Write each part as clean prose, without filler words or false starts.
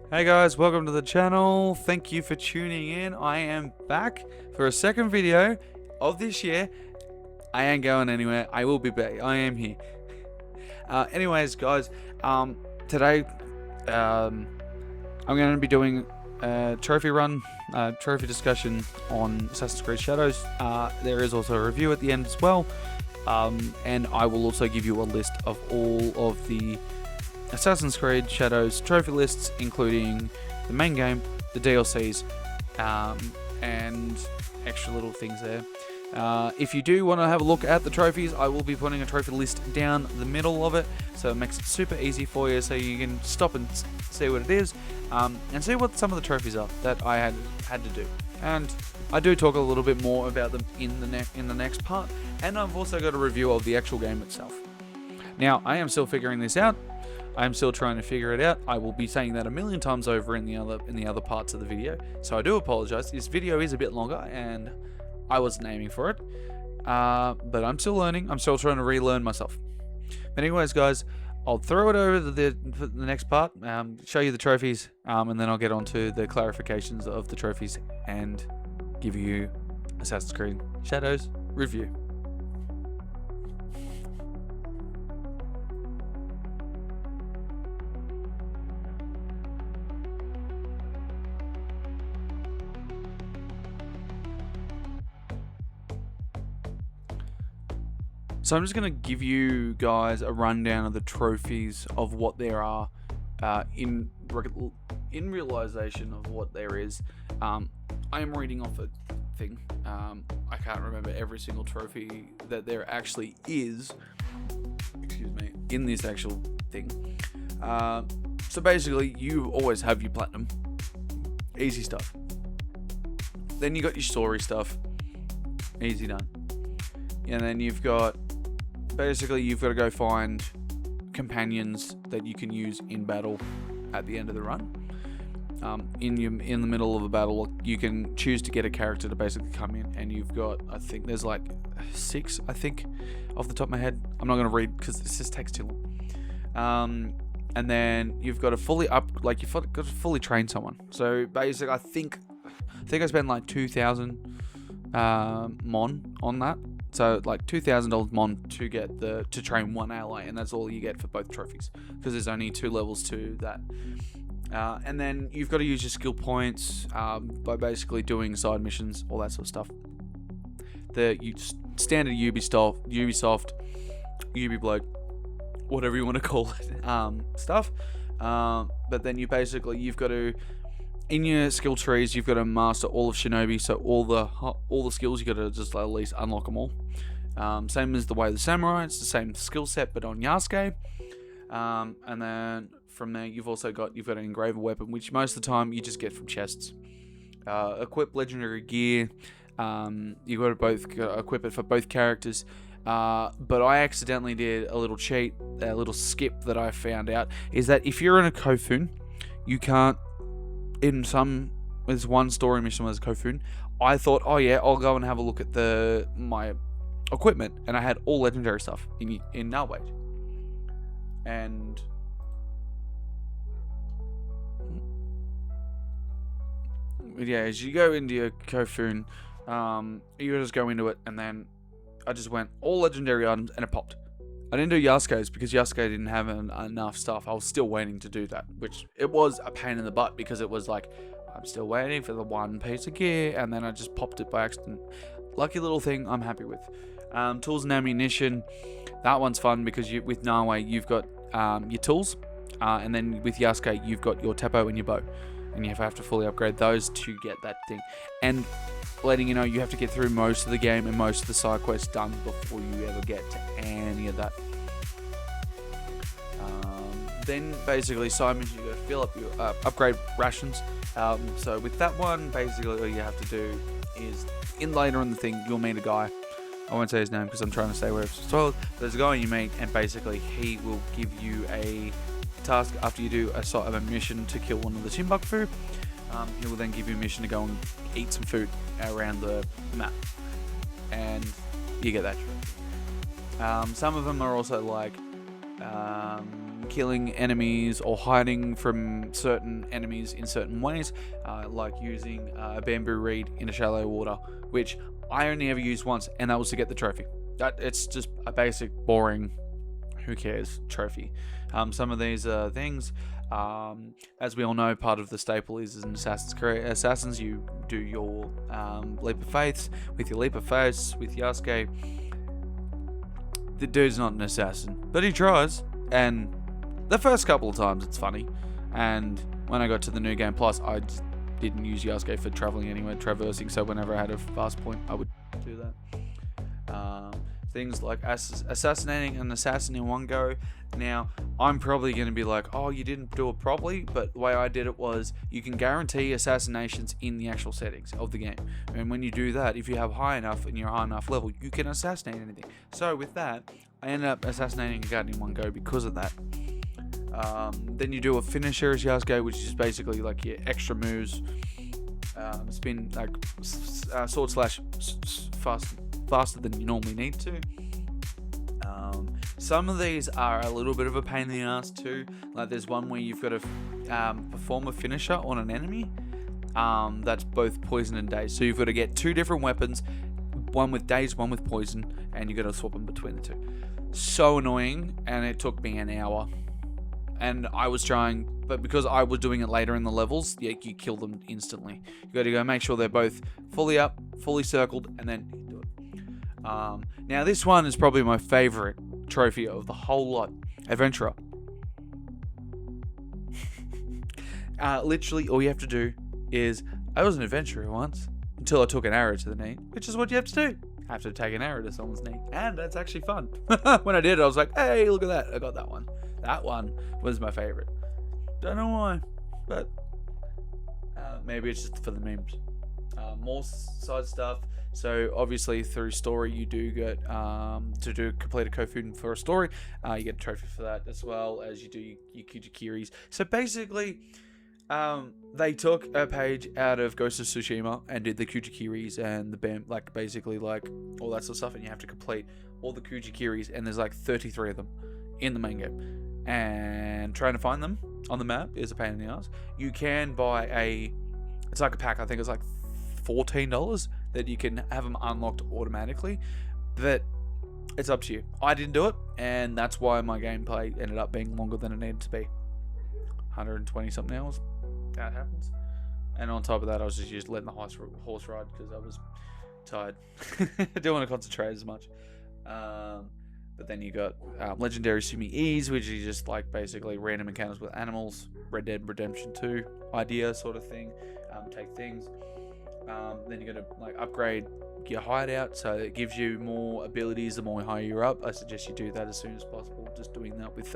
Hey guys, welcome to the channel. Thank you for tuning in. I am back for a second video of this year. I ain't going anywhere. I will be back. I am here. Anyways, guys, today I'm going to be doing a trophy run, trophy discussion on Assassin's Creed Shadows. There is also a review at the end as well, and I will also give you a list of all of the Assassin's Creed Shadows trophy lists, including the main game, the DLCs, and extra little things there. If you do want to have a look at the trophies, I will be putting a trophy list down the middle of it, so it makes it super easy for you, so you can stop and see what it is, and see what some of the trophies are that I had to do. And I do talk a little bit more about them in the next part, and I've also got a review of the actual game itself. Now, I am still figuring this out. I'm still trying to figure it out. I will be saying that a million times over in the other parts of the video, so I do apologize. This video is a bit longer, and I wasn't aiming for it, but I'm still learning. I'm still trying to relearn myself. But anyways, guys, I'll throw it over to the next part, show you the trophies, and then I'll get on to the clarifications of the trophies and give you Assassin's Creed Shadows review. So I'm just going to give you guys a rundown of the trophies of what there are in realization of what there is. I am reading off a thing. I can't remember every single trophy that there actually is, excuse me, in this actual thing. So basically, you always have your platinum. Easy stuff. Then you got your story stuff. Easy done. And then you've got... Basically, you've got to go find companions that you can use in battle at the end of the run. In the middle of a battle, you can choose to get a character to basically come in, and you've got, I think there's like 6, I think, off the top of my head. I'm not going to read because this just takes too long. And then you've got to you've got to fully train someone. So basically, I think I spent like 2,000 mon on that. So like $2,000 mon to get to train one ally, and that's all you get for both trophies, because there's only 2 levels to that. And then you've got to use your skill points by basically doing side missions, all that sort of stuff. The standard Ubisoft, Ubibloat, whatever you want to call it, stuff. But then you've got to, in your skill trees, you've got to master all of Shinobi, so all the skills, you've got to just at least unlock them all. Same as the way of the Samurai, it's the same skill set, but on Yasuke. And then from there, you've got an engraver weapon, which most of the time you just get from chests. Equip legendary gear. You've got to both equip it for both characters. But I accidentally did a little cheat, a little skip that I found out, is that if you're in a Kofun, you can't. There's one story mission where there's Kofun. I thought, oh yeah, I'll go and have a look at my equipment, and I had all legendary stuff in Narwhal. And yeah, as you go into your Kofun, you just go into it, and then I just went all legendary items, and it popped. I didn't do Yasuke's because Yasuke didn't have enough stuff. I was still waiting to do that, which it was a pain in the butt, because it was like, I'm still waiting for the one piece of gear, and then I just popped it by accident. Lucky little thing, I'm happy with. Tools and ammunition, that one's fun, because with Narwhal, you've got your tools, and then with Yasuke, you've got your Teppo and your bow, and you have to fully upgrade those to get that thing. And letting you know, you have to get through most of the game and most of the side quests done before you ever get to any of that. Then basically, Simon, you got to fill up your upgrade rations. So with that one, basically all you have to do is, later in the thing, you'll meet a guy. I won't say his name because I'm trying to stay away from spoilers. There's a guy you meet, and basically he will give you a task after you do a mission to kill one of the Timbuktu. He will then give you a mission to go and eat some food around the map, and you get that trophy. Some of them are also like killing enemies or hiding from certain enemies in certain ways, like using a bamboo reed in a shallow water, which I only ever used once, and that was to get the trophy. It's just a basic, boring, who cares trophy. Some of these things, as we all know, part of the staple is in Assassins, you do your leap of faiths. With your leap of faiths, with Yasuke, the dude's not an assassin, but he tries, and the first couple of times it's funny, and when I got to the New Game Plus, I just didn't use Yasuke for traveling anywhere, traversing, so whenever I had a fast point, I would do that. Things like assassinating an assassin in one go. Now, I'm probably going to be like, oh, you didn't do it properly, but the way I did it was, you can guarantee assassinations in the actual settings of the game. And when you do that, if you have high enough and you're high enough level, you can assassinate anything. So with that, I ended up assassinating a guard in one go because of that. Then you do a finisher as Yasuke, which is basically like your extra moves. Spin, like sword slash faster than you normally need to. Some of these are a little bit of a pain in the ass too. Like there's one where you've got to perform a finisher on an enemy that's both poison and daze. So you've got to get two different weapons, one with daze, one with poison, and you've got to swap them between the two. So annoying, and it took me an hour. And I was trying, but because I was doing it later in the levels, yeah, you kill them instantly. You got to go make sure they're both fully up, fully circled, and then you do it. Now this one is probably my favorite trophy of the whole lot. Adventurer. Literally, all you have to do is, I was an adventurer once until I took an arrow to the knee, which is what you have to do. I have to take an arrow to someone's knee, and that's actually fun. When I did it, I was like, hey, look at that, I got that one. That one was my favorite. Don't know why, but maybe it's just for the memes. More side stuff. So obviously through story, you do get to complete a Kofun for a story. You get a trophy for that, as well as you do your Kujikiris. So basically, they took a page out of Ghost of Tsushima and did the Kujikiris and the basically all that sort of stuff, and you have to complete all the Kujikiris, and there's like 33 of them in the main game. And trying to find them on the map is a pain in the ass. You can buy it's like a pack, I think it's like $14 that you can have them unlocked automatically, but it's up to you. I didn't do it, and that's why my gameplay ended up being longer than it needed to be. 120 something hours. That happens. And on top of that, I was just letting the horse ride because I was tired. Didn't want to concentrate as much. But then you got Legendary Sumi Ease, which is just like basically random encounters with animals. Red Dead Redemption 2 idea sort of thing. Take things. Then you got to upgrade your hideout, so it gives you more abilities the more higher you're up. I suggest you do that as soon as possible. Just doing that with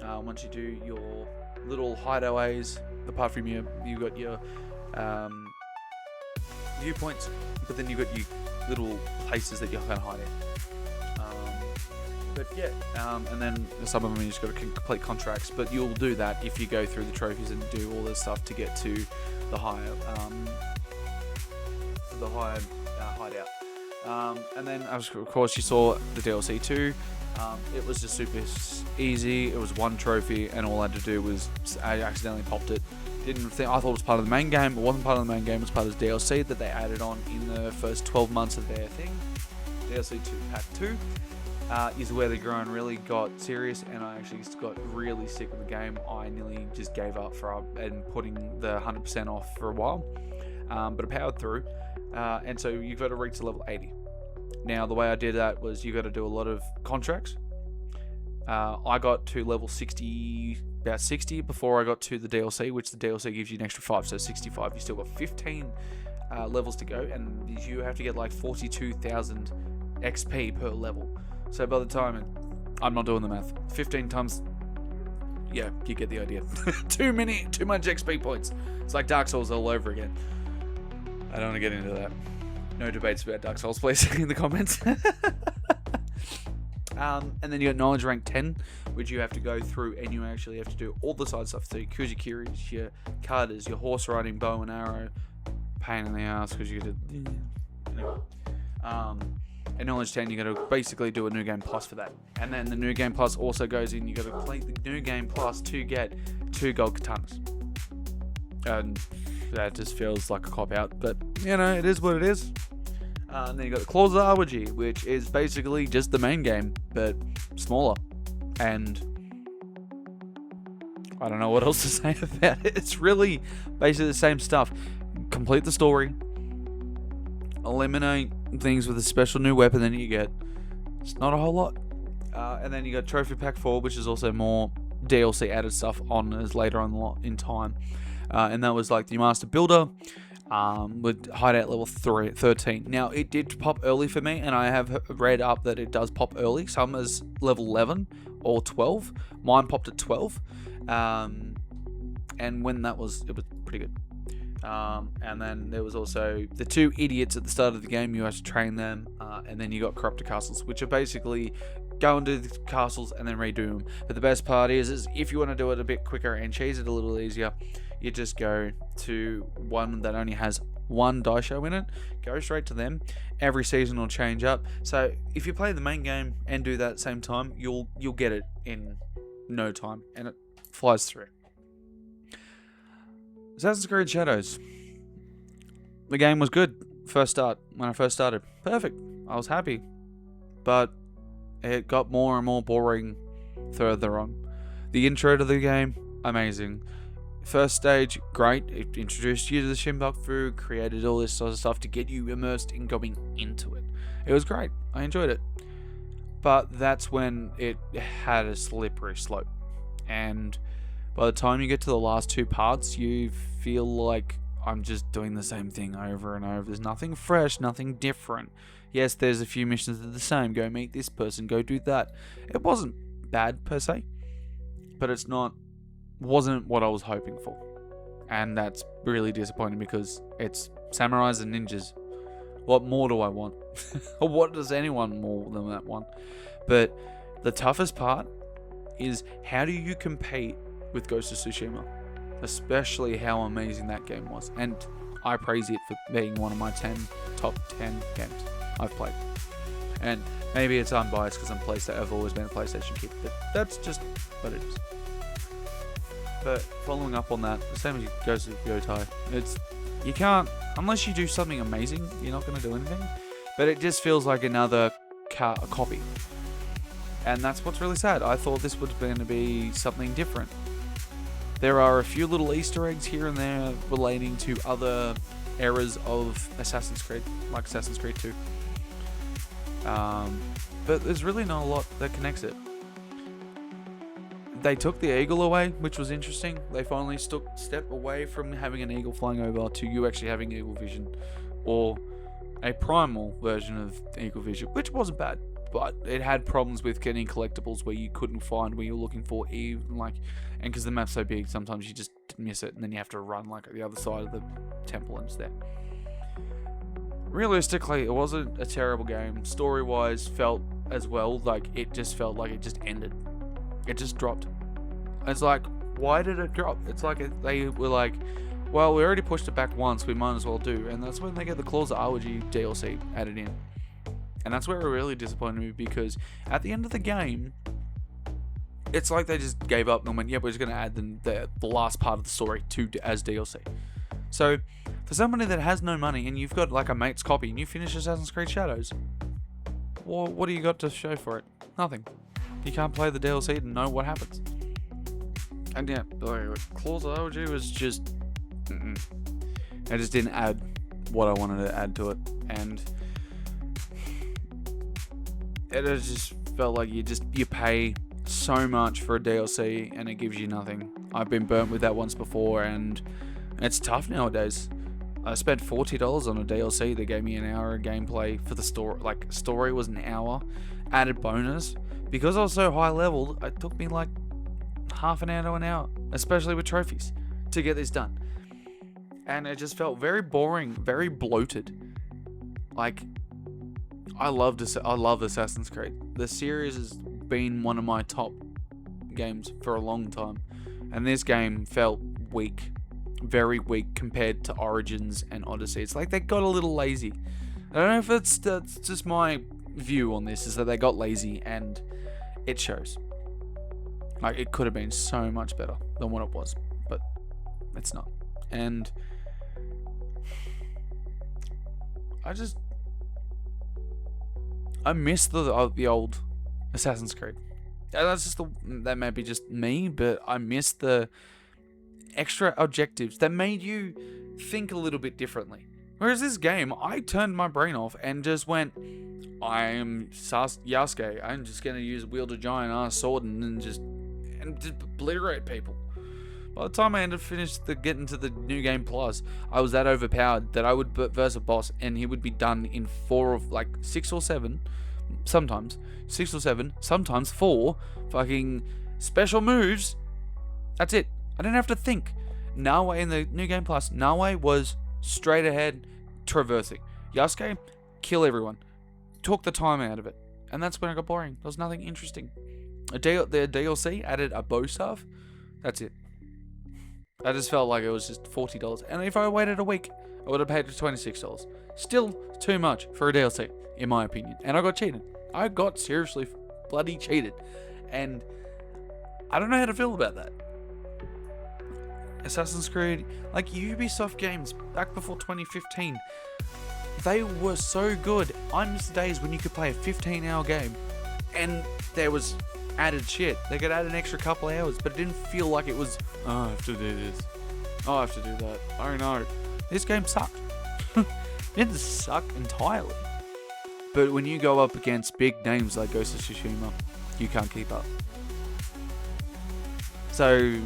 once you do your little hideaways. Apart from you got your viewpoints, but then you got your little places that you can hide in. But yeah, and then some of them you just got to complete contracts, but you'll do that if you go through the trophies and do all this stuff to get to the higher hideout. And then of course you saw the DLC 2. It was just super easy. It was one trophy, and all I had to do was I accidentally popped it. I thought it was part of the main game. It wasn't part of the main game. It was part of the DLC that they added on in the first 12 months of their thing. DLC 2 Pack 2. Is where the grind really got serious, and I actually got really sick of the game. I nearly just gave up and putting the 100% off for a while, but I powered through, and so you've got to reach level 80. Now the way I did that was you got to do a lot of contracts. I got to level 60, about 60 before I got to the DLC, which the DLC gives you an extra 5, so 65. You still got 15 levels to go, and you have to get like 42,000 XP per level. So by the time, I'm not doing the math, 15 times, yeah, you get the idea. Too much XP points. It's like Dark Souls all over again. I don't want to get into that. No debates about Dark Souls, please, in the comments. And then you got Knowledge rank 10, which you have to go through, and you actually have to do all the side stuff. So your Kujikiris, your Katas, your horse riding, bow and arrow. Pain in the ass, because you get to... Anyway. And Knowledge 10, you got to basically do a New Game Plus for that. And then the New Game Plus also goes in, you got to play the New Game Plus to get 2 gold katanas. And that just feels like a cop-out, but, it is what it is. And then you got the Claws of Awaji, which is basically just the main game, but smaller. And I don't know what else to say about it. It's really basically the same stuff. Complete the story. Eliminate things with a special new weapon that you get. It's not a whole lot. And then you got Trophy Pack 4, which is also more DLC added stuff on as later on in time. And that was like the Master Builder with Hideout level 13. Now, it did pop early for me, and I have read up that it does pop early. Some is level 11 or 12. Mine popped at 12. And when that was, it was pretty good. And then there was also the 2 idiots at the start of the game. You had to train them, and then you got Corrupted Castles, which are basically go into the castles and then redo them. But the best part is if you want to do it a bit quicker and cheese it a little easier, you just go to one that only has 1 die show in it. Go straight to them. Every season will change up. So if you play the main game and do that at the same time, you'll get it in no time, and it flies through. Assassin's Creed Shadows. The game was good. When I first started. Perfect. I was happy. But it got more and more boring further on. The intro to the game, amazing. First stage, great. It introduced you to the Shinbaku, created all this sort of stuff to get you immersed in going into it. It was great. I enjoyed it. But that's when it had a slippery slope. And by the time you get to the last 2 parts, you feel like I'm just doing the same thing over and over. There's nothing fresh, nothing different. Yes, there's a few missions that are the same. Go meet this person, go do that. It wasn't bad per se, but wasn't what I was hoping for. And that's really disappointing because it's samurais and ninjas. What more do I want? Or what does anyone more than that want? But the toughest part is, how do you compete with Ghost of Tsushima? Especially how amazing that game was. And I praise it for being one of my top 10 games I've played. And maybe it's unbiased because I've always been a PlayStation kid, but that's just what it is. But following up on that, the same as Ghost of Yotai, you can't, unless you do something amazing, you're not going to do anything. But it just feels like another copy. And that's what's really sad. I thought this was going to be something different. There are a few little Easter eggs here and there relating to other eras of Assassin's Creed, like Assassin's Creed 2. But there's really not a lot that connects it. They took the eagle away, which was interesting. They finally took a step away from having an eagle flying over to you actually having eagle vision, or a primal version of eagle vision, which wasn't bad. But it had problems with getting collectibles where you couldn't find where you're looking for, and because the map's so big, sometimes you just miss it, and then you have to run like at the other side of the temple instead. Realistically, it wasn't a terrible game. Story-wise, felt as well like it just felt like it just ended. It just dropped. It's like, why did it drop? It's like they were like, well, we already pushed it back once, we might as well do, and that's when they get the Claws of Awaji DLC added in. And that's where it really disappointed me, because at the end of the game, it's like they just gave up and went, yeah, we're just going to add the last part of the story as DLC. So, for somebody that has no money and you've got like a mate's copy and you finish Assassin's Creed Shadows, well, what do you got to show for it? Nothing. You can't play the DLC to know what happens. And yeah, Claws of Awaji was just... I just didn't add what I wanted to add to it. And it just felt like you pay so much for a DLC and it gives you nothing. I've been burnt with that once before, and it's tough nowadays. I spent $40 on a DLC that gave me an hour of gameplay for the story. Like, story was an hour, added bonus. Because I was so high leveled, it took me like half an hour to an hour, especially with trophies, to get this done. And it just felt very boring, very bloated. Like, I love Assassin's Creed. The series has been one of my top games for a long time, and this game felt weak, very weak compared to Origins and Odyssey. It's like they got a little lazy. I don't know if that's just my view on this is that they got lazy, and it shows. Like, it could have been so much better than what it was, but it's not. And I miss the old Assassin's Creed. That may be just me, but I miss the extra objectives that made you think a little bit differently. Whereas this game, I turned my brain off and just went, I am Yasuke. I'm just gonna wield a giant ass sword and just obliterate people. By the time I finished getting to the new game plus, I was that overpowered that I would verse a boss and he would be done in 6 or 7, sometimes 6 or 7, sometimes 4 fucking special moves. That's it. I didn't have to think. Nawe in the new game plus, Nawe was straight ahead traversing. Yasuke, kill everyone. Took the time out of it. And that's when it got boring. There was nothing interesting. The DLC added a bow staff. That's it. I just felt like it was just $40. And if I waited a week, I would have paid $26. Still too much for a DLC, in my opinion. And I got cheated. I got seriously bloody cheated. And I don't know how to feel about that. Assassin's Creed, like Ubisoft games back before 2015, they were so good. I miss the days when you could play a 15-hour game and there was added shit. They could add an extra couple hours, but it didn't feel like it was, oh, I have to do this. Oh, I have to do that. Oh no. This game sucked. It didn't suck entirely. But when you go up against big names like Ghost of Tsushima, you can't keep up. So,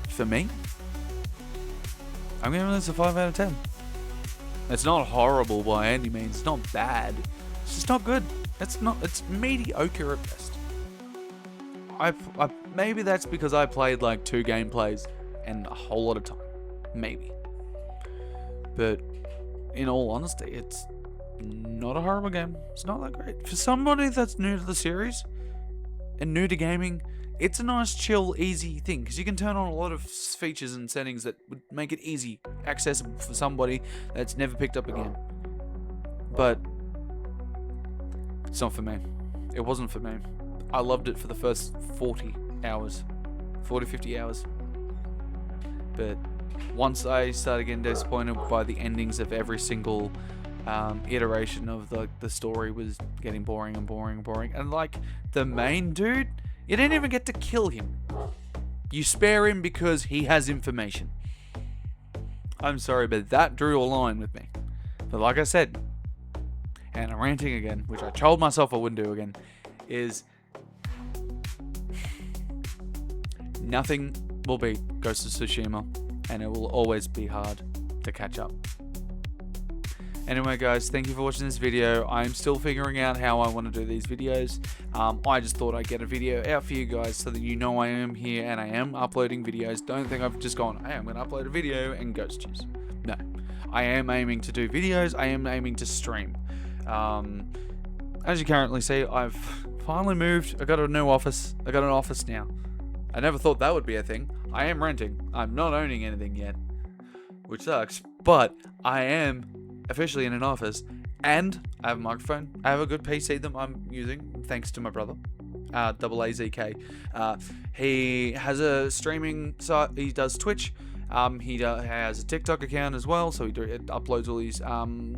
for me, I'm giving this a 5 out of 10. It's not horrible by any means. It's not bad. It's just not good. It's mediocre at best. Maybe that's because I played like 2 gameplays and a whole lot of time. Maybe. But in all honesty, it's not a horrible game. It's not that great. For somebody that's new to the series and new to gaming, it's a nice, chill, easy thing, because you can turn on a lot of features and settings that would make it easy, accessible for somebody that's never picked up a game. But it's not for me. It wasn't for me. I loved it for the first 40 hours. 40, 50 hours. But once I started getting disappointed by the endings of every single iteration of the story was getting boring and boring and boring. And like, the main dude, you didn't even get to kill him. You spare him because he has information. I'm sorry, but that drew a line with me. But like I said, and I'm ranting again, which I told myself I wouldn't do again, is nothing will beat Ghost of Tsushima, and it will always be hard to catch up. Anyway guys, thank you for watching this video. I'm still figuring out how I want to do these videos. I just thought I'd get a video out for you guys so that you know I am here and I am uploading videos. Don't think I've just gone, hey, I'm going to upload a video and ghost juice. No. I am aiming to do videos. I am aiming to stream. As you currently see, I've finally moved. I got a new office. I got an office now. I never thought that would be a thing. I am renting. I'm not owning anything yet, which sucks. But I am officially in an office, and I have a microphone. I have a good PC that I'm using, thanks to my brother, AAZK. He has a streaming site. He does Twitch. He has a TikTok account as well, so he uploads all these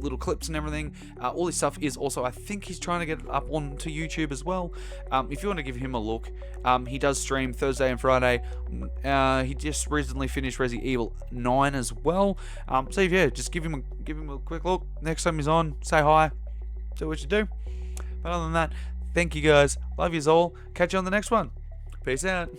little clips and everything. All this stuff is also, I think he's trying to get it up onto YouTube as well. If you want to give him a look, he does stream Thursday and Friday. He just recently finished Resident Evil 9 as well. So yeah, just give him a quick look. Next time he's on, say hi, do what you do. But other than that, thank you guys. Love yous all. Catch you on the next one. Peace out.